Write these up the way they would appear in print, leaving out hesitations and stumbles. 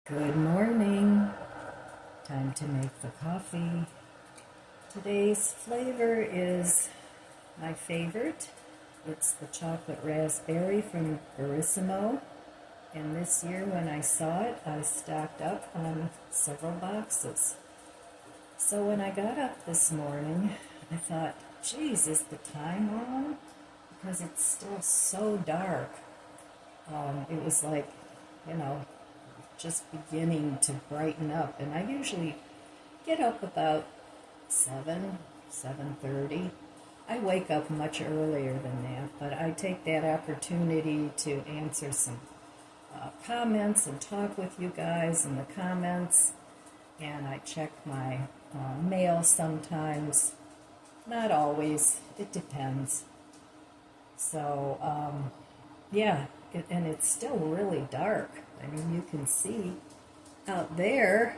Good morning. Time to make the coffee. Today's flavor is my favorite. It's the chocolate raspberry from Verissimo. And this year when I saw it, I stocked up on several boxes. So when I got up this morning, I thought, geez, is the time wrong? Because it's still so dark. It was like, you know, just beginning to brighten up, and I usually get up about 7:30. I wake up much earlier than that, but I take that opportunity to answer some comments and talk with you guys in the comments, and I check my mail sometimes, not always, it depends. So yeah, and it's still really dark. I mean, you can see out there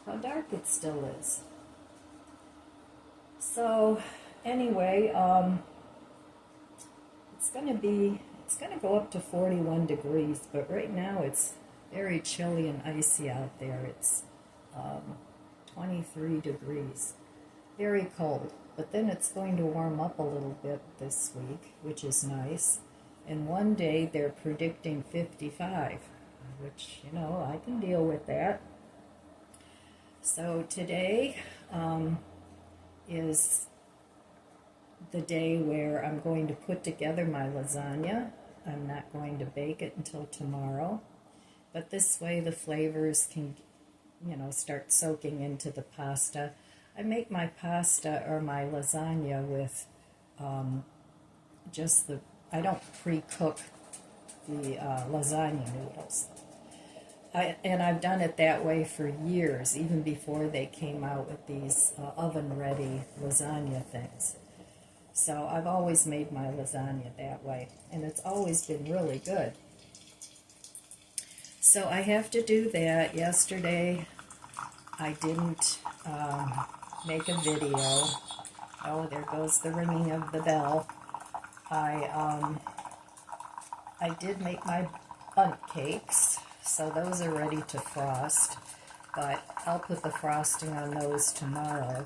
how dark it still is. So anyway, it's going to go up to 41 degrees, but right now it's very chilly and icy out there. It's 23 degrees, very cold. But then it's going to warm up a little bit this week, which is nice. And one day they're predicting 55, which, I can deal with that. So today is the day where I'm going to put together my lasagna. I'm not going to bake it until tomorrow. But this way the flavors can, start soaking into the pasta. I make my pasta or my lasagna with I don't pre-cook the lasagna noodles. And I've done it that way for years, even before they came out with these oven-ready lasagna things. So I've always made my lasagna that way, and it's always been really good. So I have to do that. Yesterday I didn't make a video. Oh, there goes the ringing of the bell. I did make my bundt cakes, so those are ready to frost, but I'll put the frosting on those tomorrow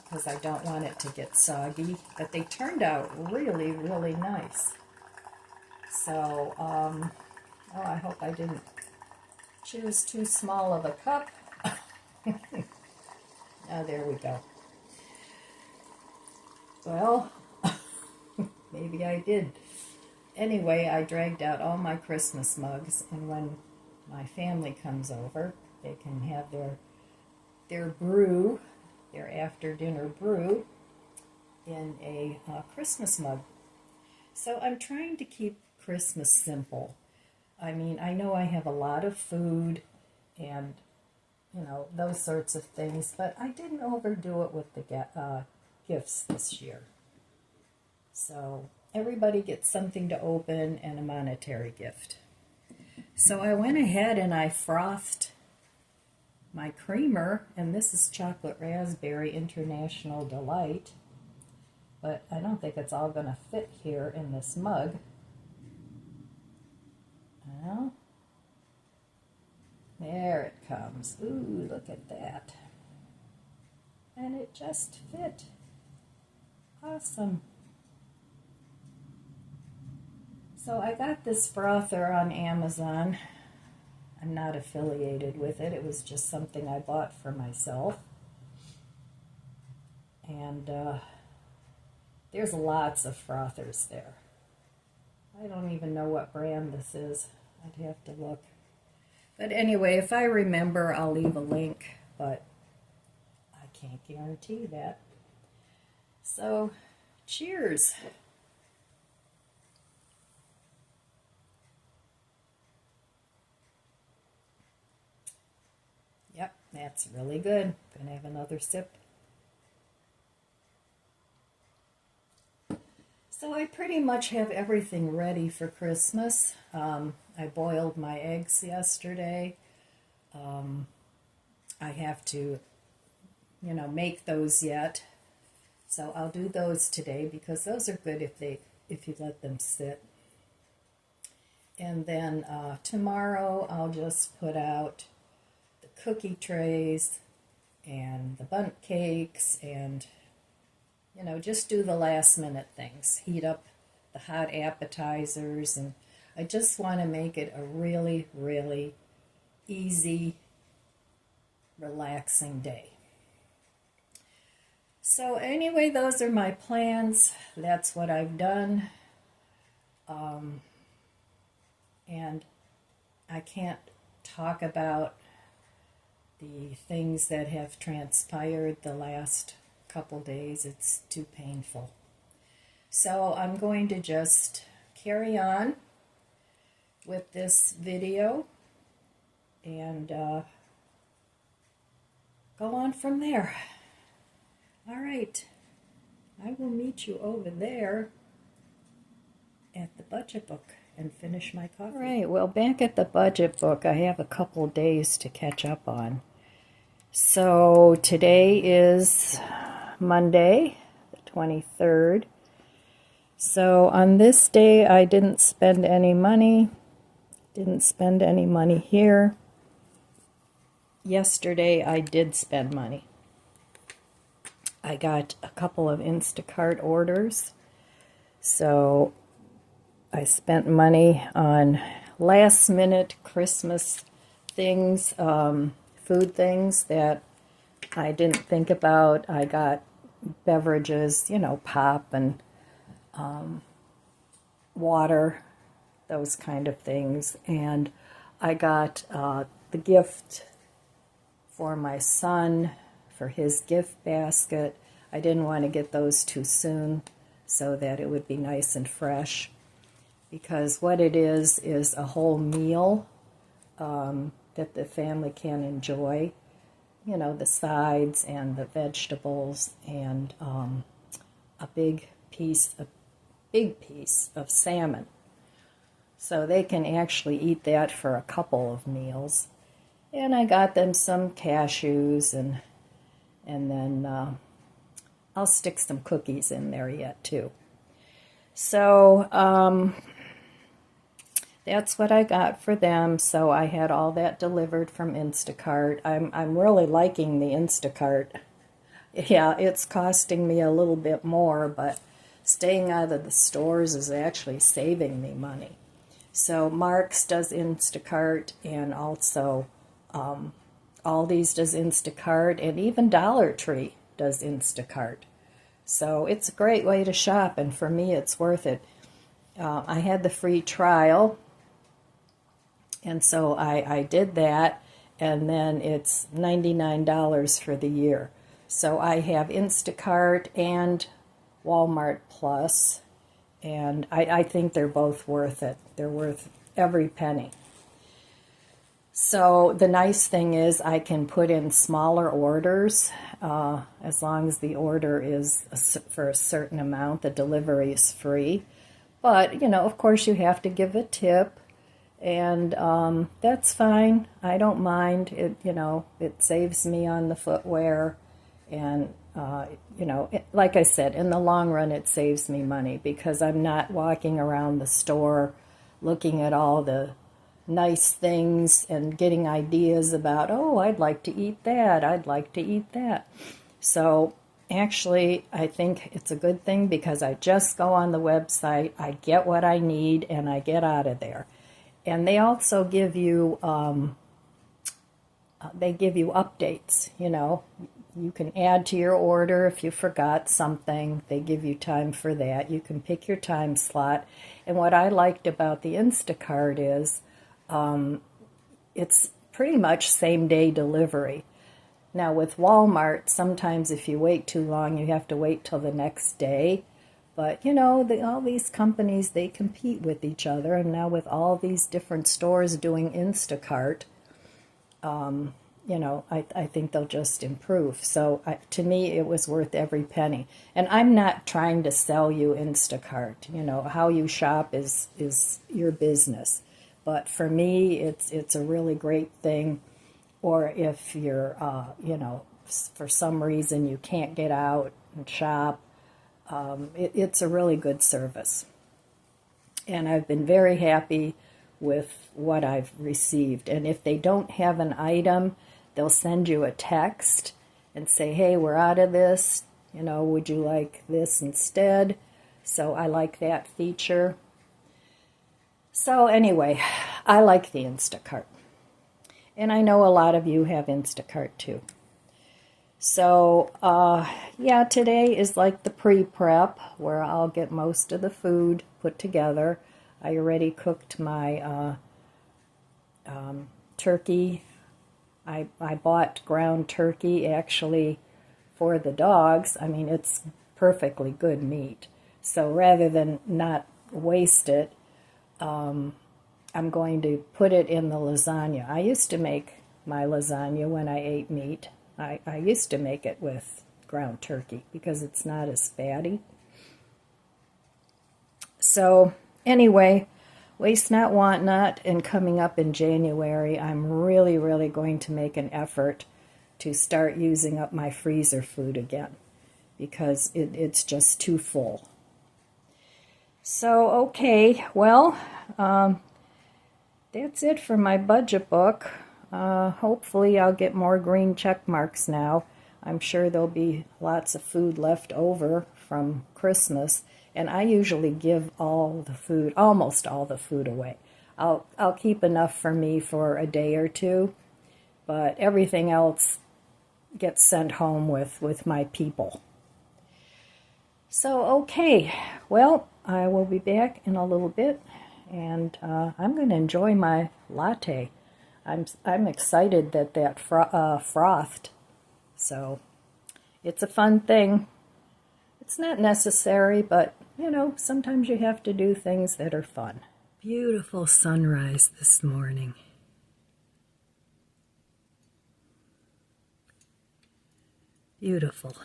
because I don't want it to get soggy, but they turned out really, really nice. So, I hope I didn't choose too small of a cup. There we go. Well, maybe I did. Anyway, I dragged out all my Christmas mugs, and when my family comes over, they can have their brew, their after-dinner brew, in a Christmas mug. So I'm trying to keep Christmas simple. I mean, I know I have a lot of food and, those sorts of things, but I didn't overdo it with the gifts this year. So everybody gets something to open and a monetary gift. So I went ahead and I frothed my creamer, and this is chocolate raspberry International Delight, but I don't think it's all going to fit here in this mug. Well, there it comes. Ooh, look at that. And it just fit. Awesome. So I got this frother on Amazon. I'm not affiliated with it. It was just something I bought for myself. And there's lots of frothers there. I don't even know what brand this is. I'd have to look. But anyway, if I remember, I'll leave a link, but I can't guarantee that. So, cheers. Yep, that's really good. Gonna have another sip. So I pretty much have everything ready for Christmas. I boiled my eggs yesterday. I have to, make those yet. So I'll do those today because those are good if you let them sit. And then tomorrow I'll just put out the cookie trays and the bundt cakes and, just do the last minute things. Heat up the hot appetizers, and I just want to make it a really, really easy, relaxing day. So anyway, those are my plans. That's what I've done. And I can't talk about the things that have transpired the last couple days. It's too painful. So I'm going to just carry on with this video and go on from there. All right, I will meet you over there at the budget book and finish my coffee. All right, well, back at the budget book, I have a couple days to catch up on. So today is Monday, the 23rd. So on this day, I didn't spend any money. Didn't spend any money here. Yesterday, I did spend money. I got a couple of Instacart orders. So I spent money on last-minute Christmas things, food things that I didn't think about. I got beverages, pop and water, those kind of things. And I got the gift for my son for his gift basket. I didn't want to get those too soon so that it would be nice and fresh, because what it is a whole meal that the family can enjoy. The sides and the vegetables and a big piece of salmon. So they can actually eat that for a couple of meals. And I got them some cashews, and then I'll stick some cookies in there yet too. So that's what I got for them. So I had all that delivered from Instacart. I'm really liking the Instacart. Yeah, it's costing me a little bit more, but staying out of the stores is actually saving me money. So Mark's does Instacart, and also Aldi's does Instacart, and even Dollar Tree does Instacart. So it's a great way to shop, and for me it's worth it. I had the free trial, and so I did that, and then it's $99 for the year. So I have Instacart and Walmart Plus, and I think they're both worth it. They're worth every penny. So the nice thing is I can put in smaller orders as long as the order is for a certain amount. The delivery is free. But, of course you have to give a tip, and that's fine. I don't mind. It saves me on the footwear, and, like I said, in the long run it saves me money, because I'm not walking around the store looking at all the nice things and getting ideas about, oh, I'd like to eat that, I'd like to eat that. So actually, I think it's a good thing, because I just go on the website, I get what I need, and I get out of there. And they also give you, updates, You can add to your order if you forgot something. They give you time for that. You can pick your time slot. And what I liked about the Instacart is it's pretty much same-day delivery. Now, with Walmart, sometimes if you wait too long, you have to wait till the next day. But, all these companies, they compete with each other. And now with all these different stores doing Instacart, I think they'll just improve. So to me, it was worth every penny. And I'm not trying to sell you Instacart. How you shop is your business. But for me, it's a really great thing. Or if you're, for some reason you can't get out and shop, it's a really good service. And I've been very happy with what I've received. And if they don't have an item, they'll send you a text and say, hey, we're out of this, would you like this instead? So I like that feature. So anyway, I like the Instacart. And I know a lot of you have Instacart too. So, yeah, today is like the pre-prep where I'll get most of the food put together. I already cooked my turkey. I bought ground turkey actually for the dogs. I mean, it's perfectly good meat. So rather than not waste it, I'm going to put it in the lasagna. I used to make my lasagna when I ate meat. I used to make it with ground turkey because it's not as fatty. So anyway, waste not, want not, and coming up in January, I'm really, really going to make an effort to start using up my freezer food again because it's just too full. So, okay, well, that's it for my budget book. Hopefully I'll get more green check marks now. I'm sure there'll be lots of food left over from Christmas, and I usually give almost all the food away. I'll keep enough for me for a day or two, but everything else gets sent home with my people. So, okay, well, I will be back in a little bit, and I'm going to enjoy my latte. I'm excited that frothed, so it's a fun thing. It's not necessary, but, sometimes you have to do things that are fun. Beautiful sunrise this morning. Beautiful.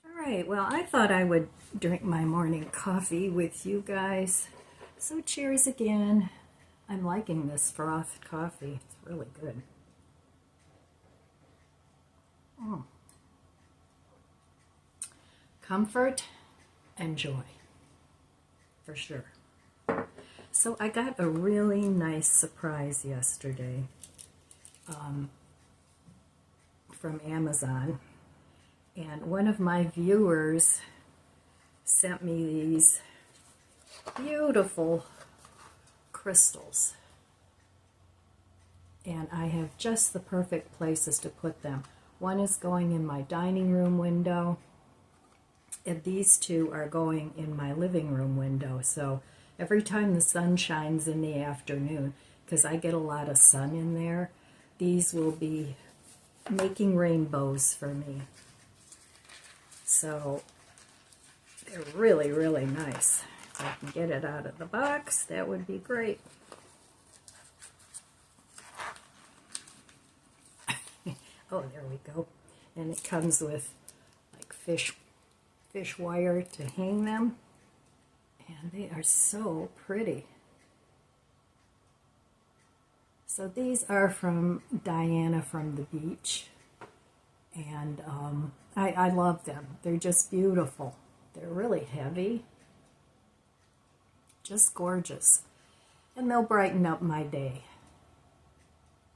All right, well, I thought I would drink my morning coffee with you guys. So cheers again. I'm liking this frothed coffee. It's really good. Comfort and joy, for sure. So I got a really nice surprise yesterday from Amazon. And one of my viewers sent me these beautiful crystals. And I have just the perfect places to put them. One is going in my dining room window, and these two are going in my living room window. So every time the sun shines in the afternoon, because I get a lot of sun in there, these will be making rainbows for me. So they're really, really nice. If I can get it out of the box, that would be great. Oh, there we go. And it comes with like fish wire to hang them. And they are so pretty. So these are from Diana from the beach. And I love them. They're just beautiful. They're really heavy. Just gorgeous. And they'll brighten up my day.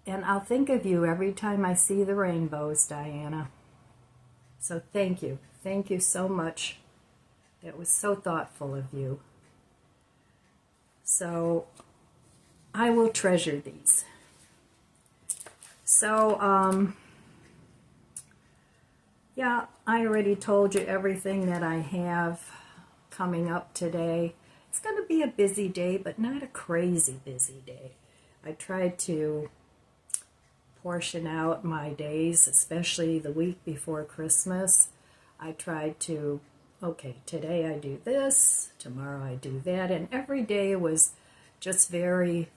And I'll think of you every time I see the rainbows, Diana. So thank you. Thank you so much. It was so thoughtful of you. So I will treasure these. So, yeah, I already told you everything that I have coming up today. It's going to be a busy day, but not a crazy busy day. I tried to portion out my days, especially the week before Christmas. I tried to, okay, today I do this, tomorrow I do that, and every day was just very,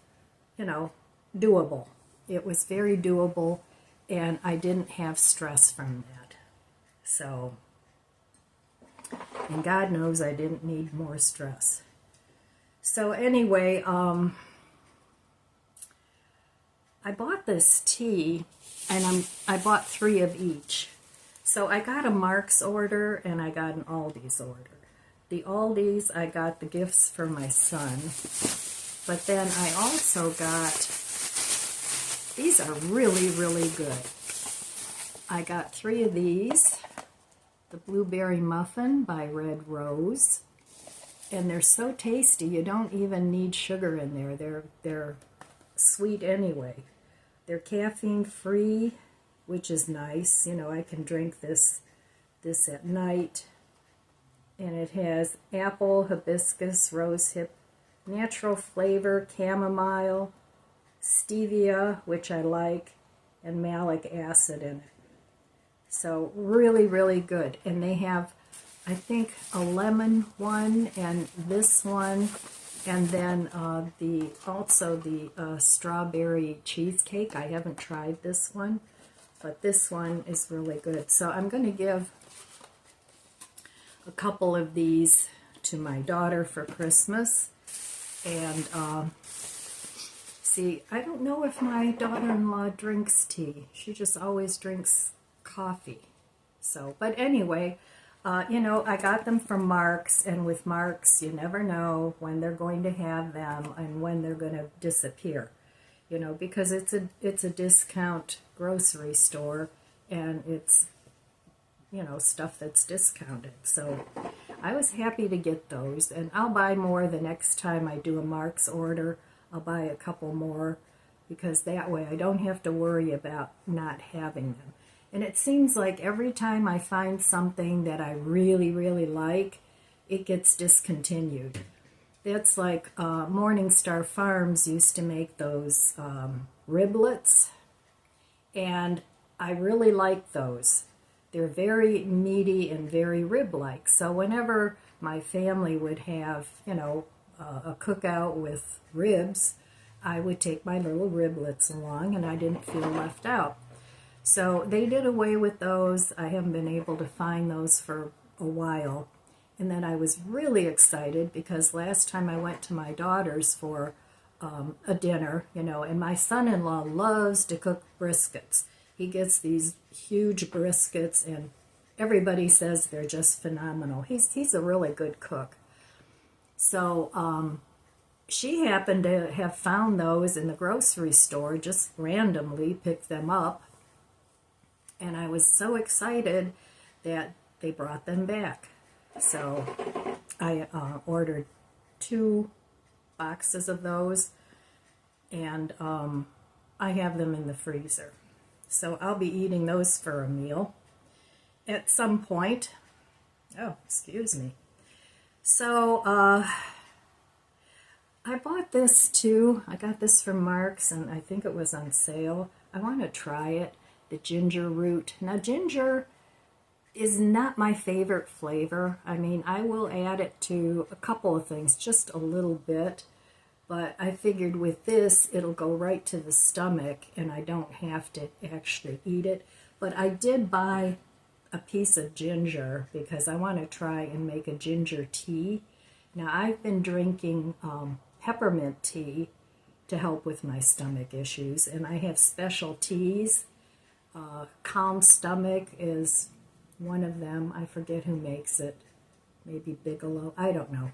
doable. It was very doable, and I didn't have stress from that. So, and God knows I didn't need more stress. So anyway, I bought this tea, and I bought 3 of each. So I got a Mark's order, and I got an Aldi's order. the Aldi's, I got the gifts for my son. But then I also got, these are really, really good. I got 3 of these. The Blueberry Muffin by Red Rose. And they're so tasty, you don't even need sugar in there. They're sweet anyway. They're caffeine free, which is nice. You know, I can drink this at night. And it has apple, hibiscus, rosehip, natural flavor, chamomile, stevia, which I like, and malic acid in it. So really, really good. And they have, I think, a lemon one and this one, and then also the strawberry cheesecake. I haven't tried this one, but this one is really good. So I'm going to give a couple of these to my daughter for Christmas. And see, I don't know if my daughter-in-law drinks tea. She just always drinks coffee. So, but anyway, you know, I got them from Mark's, and with Mark's, you never know when they're going to have them and when they're going to disappear. You know, because it's a discount grocery store, and it's, you know, stuff that's discounted. So I was happy to get those, and I'll buy more the next time I do a Mark's order. I'll buy a couple more, because that way I don't have to worry about not having them. And it seems like every time I find something that I really, really like, it gets discontinued. That's like Morningstar Farms used to make those riblets, and I really like those. They're very meaty and very rib-like. So whenever my family would have, you know, a cookout with ribs, I would take my little riblets along, and I didn't feel left out. So they did away with those. I haven't been able to find those for a while. And then I was really excited because last time I went to my daughter's for a dinner, you know, and my son-in-law loves to cook briskets. He gets these huge briskets, and everybody says they're just phenomenal. He's a really good cook. So she happened to have found those in the grocery store, just randomly picked them up. And I was so excited that they brought them back. So I ordered 2 boxes of those, and I have them in the freezer. So I'll be eating those for a meal at some point. Oh, excuse me. So I bought this too. I got this from Mark's, and I think it was on sale. I want to try it. The ginger root. Now, ginger is not my favorite flavor. I mean, I will add it to a couple of things, just a little bit, but I figured with this, it'll go right to the stomach, and I don't have to actually eat it. But I did buy a piece of ginger because I want to try and make a ginger tea. Now, I've been drinking peppermint tea to help with my stomach issues, and I have special teas. Calm Stomach is one of them. I forget who makes it. Maybe Bigelow. I don't know.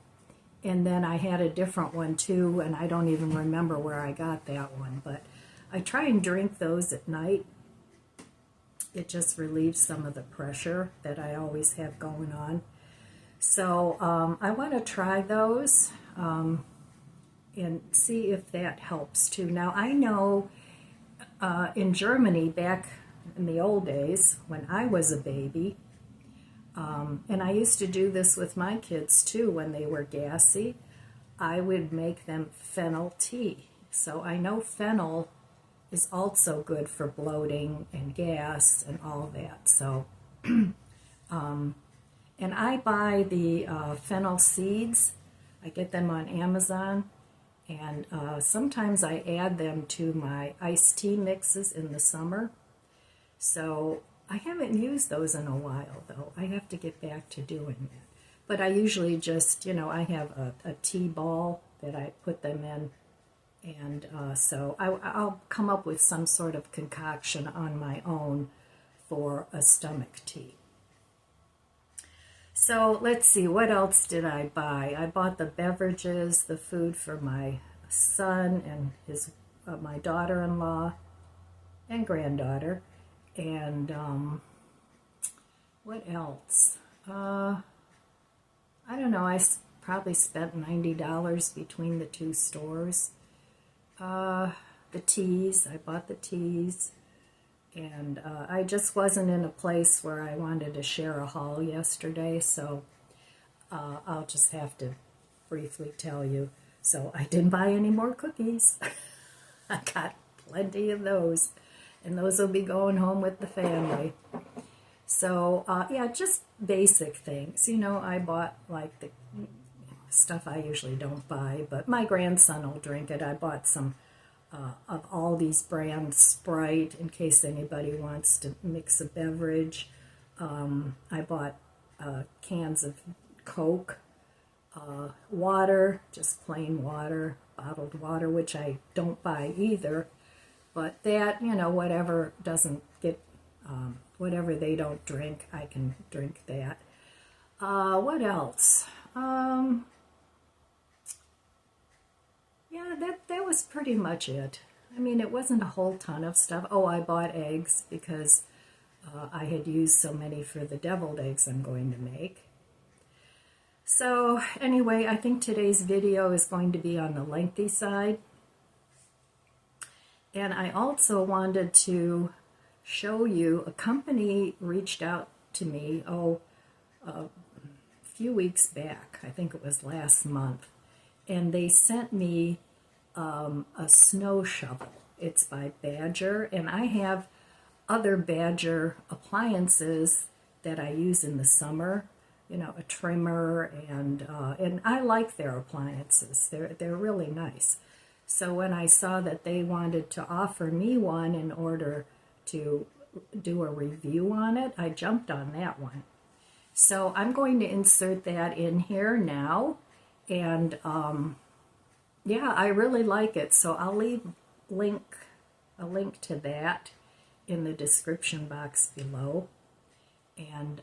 And then I had a different one too, and I don't even remember where I got that one. But I try and drink those at night. It just relieves some of the pressure that I always have going on. So I want to try those and see if that helps too. Now, I know in Germany, back in the old days when I was a baby, and I used to do this with my kids too when they were gassy, I would make them fennel tea. So I know fennel is also good for bloating and gas and all that. So, and I buy the fennel seeds. I get them on Amazon. And sometimes I add them to my iced tea mixes in the summer. So I haven't used those in a while, though. I have to get back to doing that. But I usually just, you know, I have a tea ball that I put them in. And so I'll come up with some sort of concoction on my own for a stomach tea. So let's see, what else did I buy? I bought the beverages, the food for my son and his my daughter-in-law and granddaughter, and what else? I don't know. Probably spent $90 between the two stores. The teas, I bought the teas, and I just wasn't in a place where I wanted to share a haul yesterday, so I'll just have to briefly tell you. So I didn't buy any more cookies. I got plenty of those, and those will be going home with the family. So yeah, just basic things. You know, I bought like the stuff I usually don't buy, but my grandson will drink it. I bought some of all these brands Sprite in case anybody wants to mix a beverage. I bought cans of Coke, water, just plain water, bottled water, which I don't buy either. But that, you know, whatever doesn't get, whatever they don't drink, I can drink that. What else? Yeah, that was pretty much it. I mean, it wasn't a whole ton of stuff. Oh, I bought eggs because I had used so many for the deviled eggs I'm going to make. So anyway, I think today's video is going to be on the lengthy side. And I also wanted to show you, a company reached out to me, a few weeks back, I think it was last month, and they sent me a snow shovel. It's by Badger, and I have other Badger appliances that I use in the summer, you know, a trimmer, and I like their appliances. They're really nice. So when I saw that they wanted to offer me one in order to do a review on it, I jumped on that one. So I'm going to insert that in here now, and yeah, I really like it. So I'll leave a link to that in the description box below. And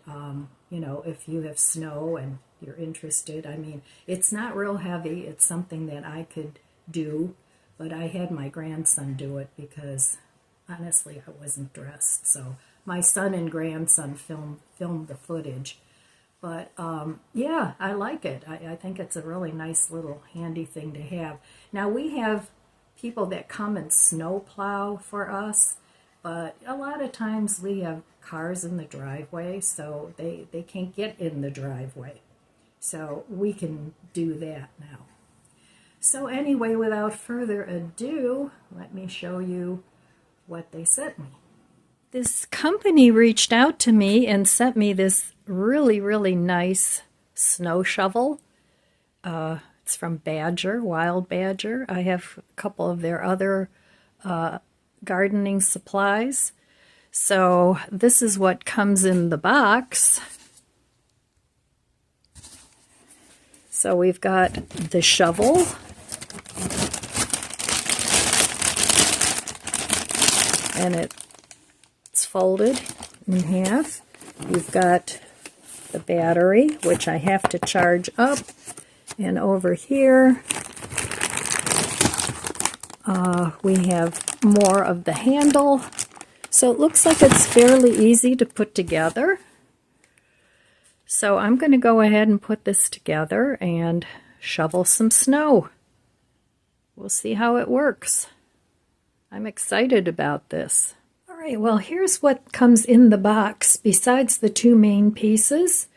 you know, if you have snow and you're interested, I mean, it's not real heavy. It's something that I could do, but I had my grandson do it because honestly I wasn't dressed. So my son and grandson filmed the footage. But yeah, I like it. I think it's a really nice little handy thing to have. Now we have people that come and snow plow for us, but a lot of times we have cars in the driveway, so they can't get in the driveway. So we can do that now. So anyway, without further ado, let me show you what they sent me. This company reached out to me and sent me this really, really nice snow shovel. It's from Badger, Wild Badger. I have a couple of their other gardening supplies. So this is what comes in the box. So we've got the shovel. And it's folded in half. You've got the battery, which I have to charge up. And over here, we have more of the handle. So it looks like it's fairly easy to put together. So I'm going to go ahead and put this together and shovel some snow. We'll see how it works. I'm excited about this. All right, well, here's what comes in the box besides the two main pieces.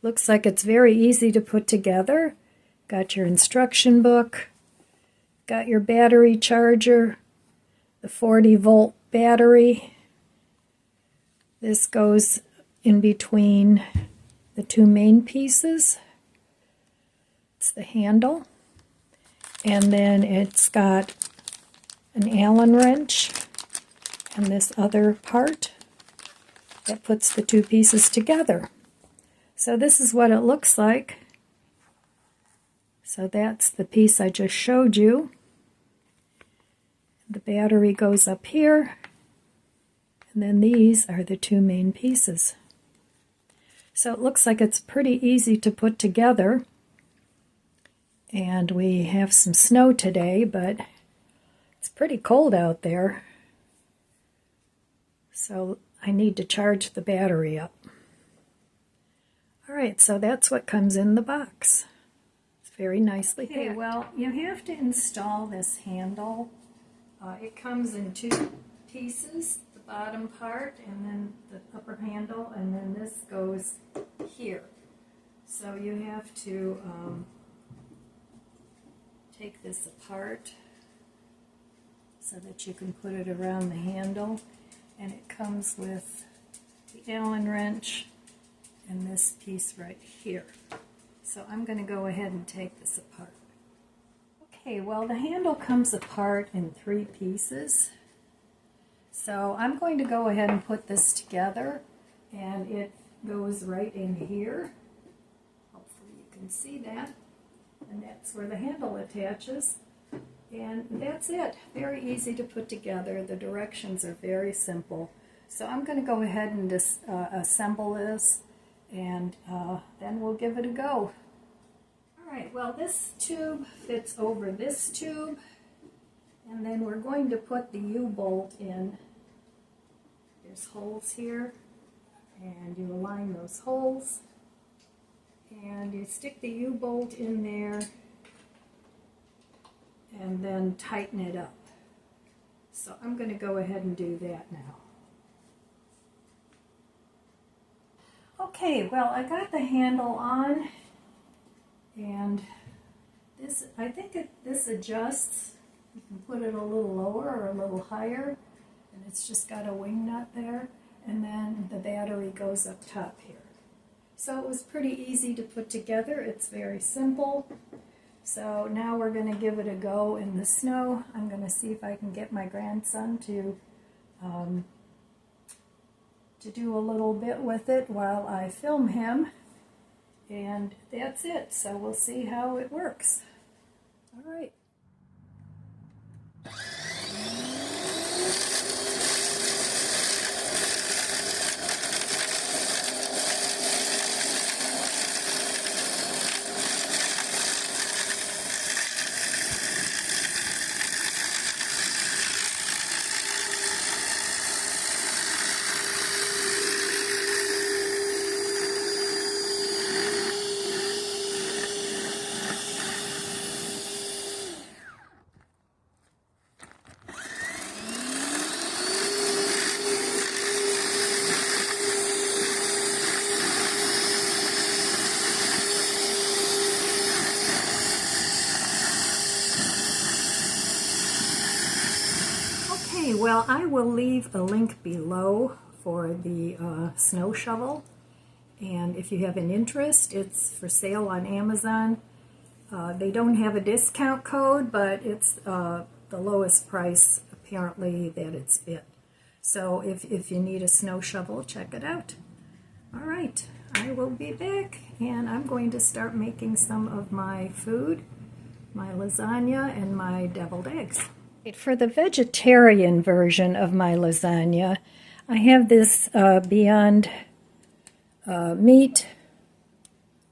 Looks like it's very easy to put together. Got your instruction book, got your battery charger, the 40-volt battery. This goes in between the two main pieces. It's the handle. And then it's got an Allen wrench and this other part that puts the two pieces together. So this is what it looks like. So that's the piece I just showed you. The battery goes up here, and then these are the two main pieces. So it looks like it's pretty easy to put together. And we have some snow today, but it's pretty cold out there. So I need to charge the battery up. Alright, so that's what comes in the box. It's very nicely packed. Okay, well, you have to install this handle. It comes in two pieces, the bottom part and then the upper handle, and then this goes here. So you have to take this apart so that you can put it around the handle, and it comes with the Allen wrench and this piece right here. So I'm going to go ahead and take this apart. Okay, well, the handle comes apart in 3 pieces. So I'm going to go ahead and put this together, and it goes right in here. Hopefully you can see that. And that's where the handle attaches. And that's it. Very easy to put together. The directions are very simple. So I'm going to go ahead and assemble this, and then we'll give it a go. Alright, well, this tube fits over this tube, and then we're going to put the U-bolt in. There's holes here, and you align those holes, and you stick the U-bolt in there, and then tighten it up. So I'm going to go ahead and do that now. Okay, well, I got the handle on, and this, I think this adjusts. You can put it a little lower or a little higher, and it's just got a wing nut there, and then the battery goes up top here. So it was pretty easy to put together. It's very simple. So now we're going to give it a go in the snow. I'm going to see if I can get my grandson to do a little bit with it while I film him. And that's it. So we'll see how it works. All right. Well, I will leave a link below for the snow shovel, and if you have an interest, it's for sale on Amazon. They don't have a discount code, but it's the lowest price apparently that it's been. So if you need a snow shovel, check it out. All right, I will be back, and I'm going to start making some of my food, my lasagna and my deviled eggs. For the vegetarian version of my lasagna, I have this Beyond meat.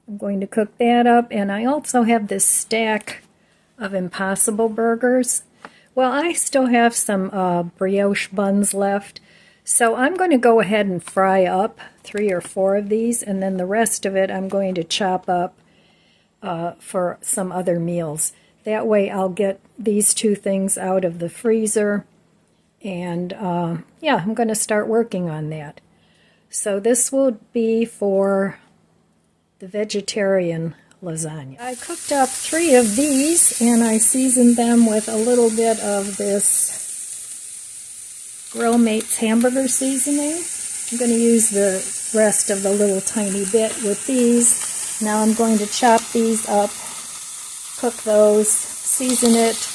I'm going to cook that up, and I also have this stack of Impossible burgers. Well, I still have some brioche buns left, so I'm going to go ahead and fry up 3 or 4 of these, and then the rest of it I'm going to chop up for some other meals. That way I'll get these 2 things out of the freezer, and yeah, I'm going to start working on that. So this will be for the vegetarian lasagna. I cooked up 3 of these, and I seasoned them with a little bit of this Grill Mates hamburger seasoning. I'm going to use the rest of the little tiny bit with these. Now I'm going to chop these up, cook those, season it.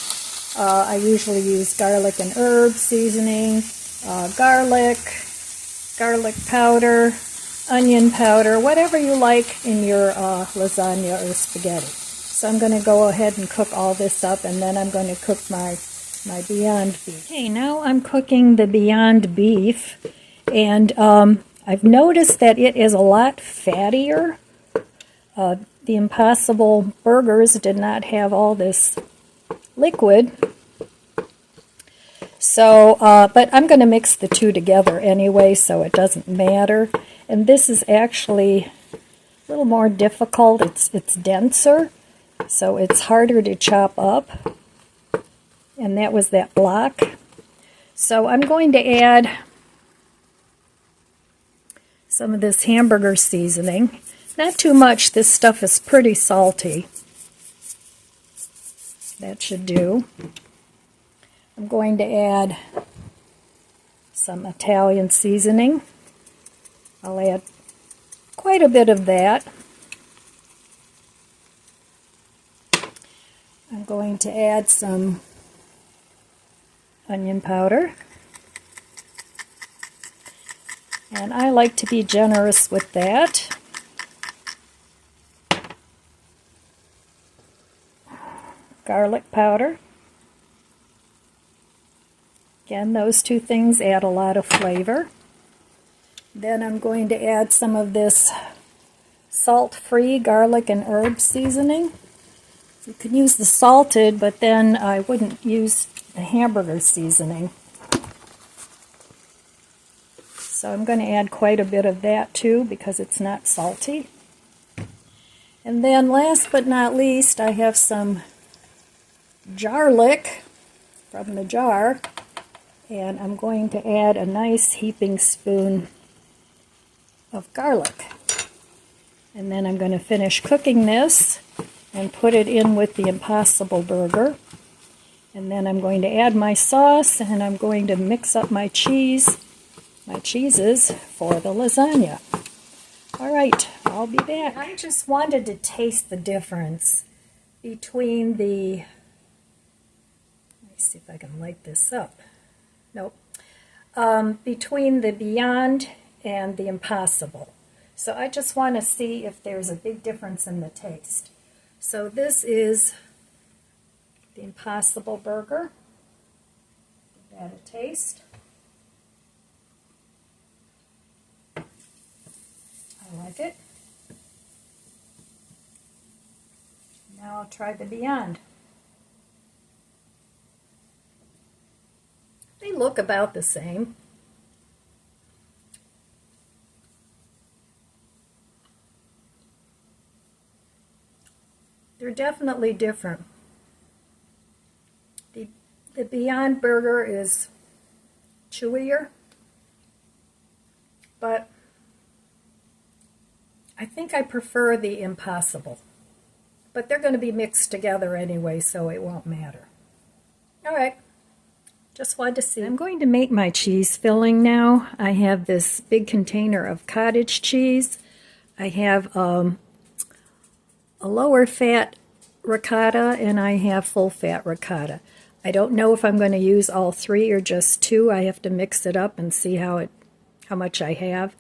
I usually use garlic and herb seasoning, garlic powder, onion powder, whatever you like in your lasagna or spaghetti. So I'm going to go ahead and cook all this up, and then I'm going to cook my Beyond Beef. Okay, now I'm cooking the Beyond Beef, and I've noticed that it is a lot fattier. The Impossible Burgers did not have all this liquid. So, but I'm going to mix the two together anyway, so it doesn't matter. And this is actually a little more difficult. It's denser, so it's harder to chop up. And that was that block. So I'm going to add some of this hamburger seasoning. Not too much. This stuff is pretty salty. That should do. I'm going to add some Italian seasoning. I'll add quite a bit of that. I'm going to add some onion powder. And I like to be generous with that. Garlic powder. Again, those two things add a lot of flavor. Then I'm going to add some of this salt-free garlic and herb seasoning. You can use the salted, but then I wouldn't use the hamburger seasoning. So I'm going to add quite a bit of that too because it's not salty. And then last but not least, I have some garlic from the jar, and I'm going to add a nice heaping spoon of garlic. And then I'm going to finish cooking this and put it in with the Impossible Burger. And then I'm going to add my sauce, and I'm going to mix up my cheeses for the lasagna. All right, I'll be back. I just wanted to taste the difference between the, let me see if I can light this up. Nope. Between the Beyond and the Impossible. So I just want to see if there's a big difference in the taste. So this is the Impossible Burger. Give that a taste. I like it. Now I'll try the Beyond. They look about the same. They're definitely different. The Beyond Burger is chewier, but I think I prefer the Impossible. But they're going to be mixed together anyway, so it won't matter. All right. Just wanted to see. I'm going to make my cheese filling now. I have this big container of cottage cheese. I have a lower fat ricotta, and I have full fat ricotta. I don't know if I'm going to use all three or just two. I have to mix it up and see how much I have.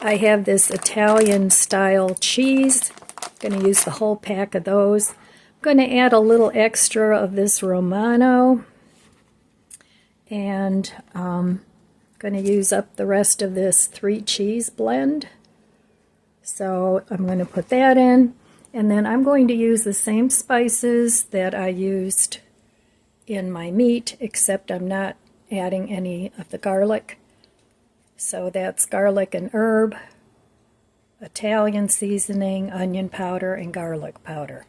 I have this Italian style cheese. I'm going to use the whole pack of those. I'm going to add a little extra of this Romano. And I'm going to use up the rest of this 3 cheese blend. So I'm going to put that in. And then I'm going to use the same spices that I used in my meat, except I'm not adding any of the garlic. So that's garlic and herb, Italian seasoning, onion powder, and garlic powder.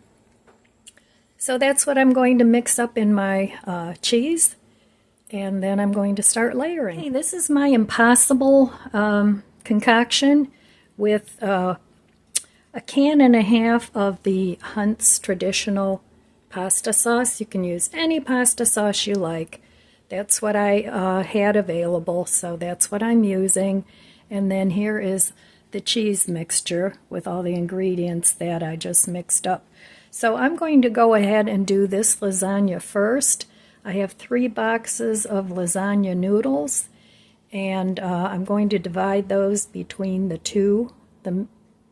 So that's what I'm going to mix up in my cheese. And then I'm going to start layering. Hey, this is my Impossible concoction with a can and a half of the Hunt's traditional pasta sauce. You can use any pasta sauce you like. That's what I had available, so that's what I'm using. And then here is the cheese mixture with all the ingredients that I just mixed up. So I'm going to go ahead and do this lasagna first. I have 3 boxes of lasagna noodles, and I'm going to divide those between the two, the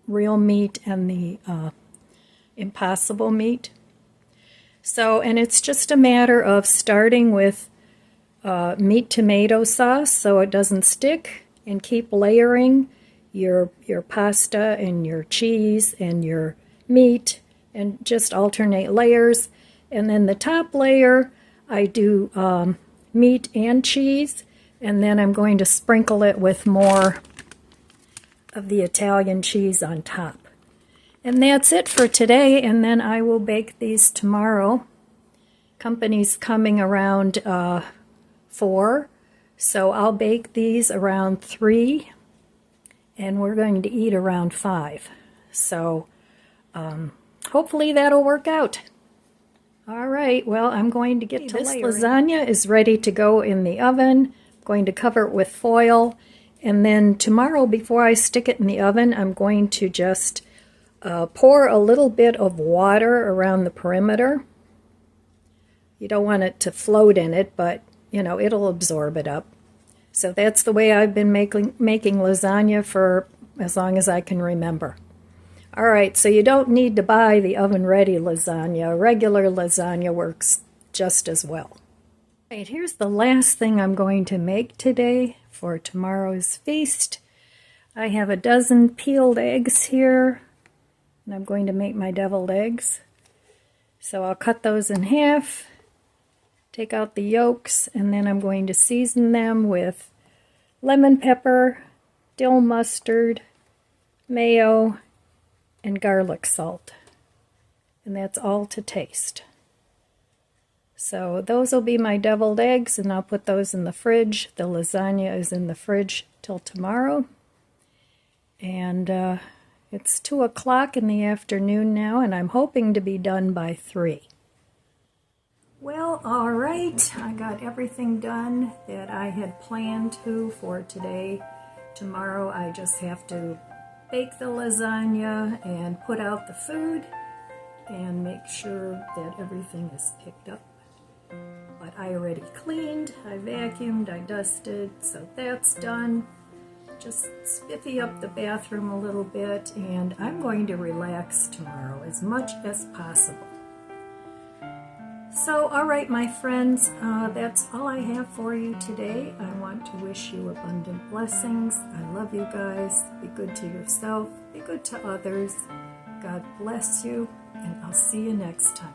real meat and the Impossible meat. So, and it's just a matter of starting with meat tomato sauce so it doesn't stick, and keep layering your pasta and your cheese and your meat, and just alternate layers. And then the top layer, I do meat and cheese, and then I'm going to sprinkle it with more of the Italian cheese on top. And that's it for today, and then I will bake these tomorrow. Company's coming around 4, so I'll bake these around 3, and we're going to eat around 5. So hopefully that'll work out. All right, well, I'm going to get to layering. This lasagna is ready to go in the oven. I'm going to cover it with foil, and then tomorrow, before I stick it in the oven, I'm going to just pour a little bit of water around the perimeter. You don't want it to float in it, but, you know, it'll absorb it up. So that's the way I've been making lasagna for as long as I can remember. All right, so you don't need to buy the oven-ready lasagna. Regular lasagna works just as well. All right, here's the last thing I'm going to make today for tomorrow's feast. I have a dozen peeled eggs here, and I'm going to make my deviled eggs. So I'll cut those in half, take out the yolks, and then I'm going to season them with lemon pepper, dill mustard, mayo, and garlic salt. And that's all to taste. So those will be my deviled eggs, and I'll put those in the fridge. The lasagna is in the fridge till tomorrow. And it's 2 o'clock in the afternoon now, and I'm hoping to be done by 3. Well, all right, I got everything done that I had planned to for today. Tomorrow I just have to bake the lasagna and put out the food and make sure that everything is picked up. But I already cleaned, I vacuumed, I dusted, so that's done. Just spiffy up the bathroom a little bit, and I'm going to relax tomorrow as much as possible. So, all right, my friends, that's all I have for you today. I want to wish you abundant blessings. I love you guys. Be good to yourself. Be good to others. God bless you, and I'll see you next time.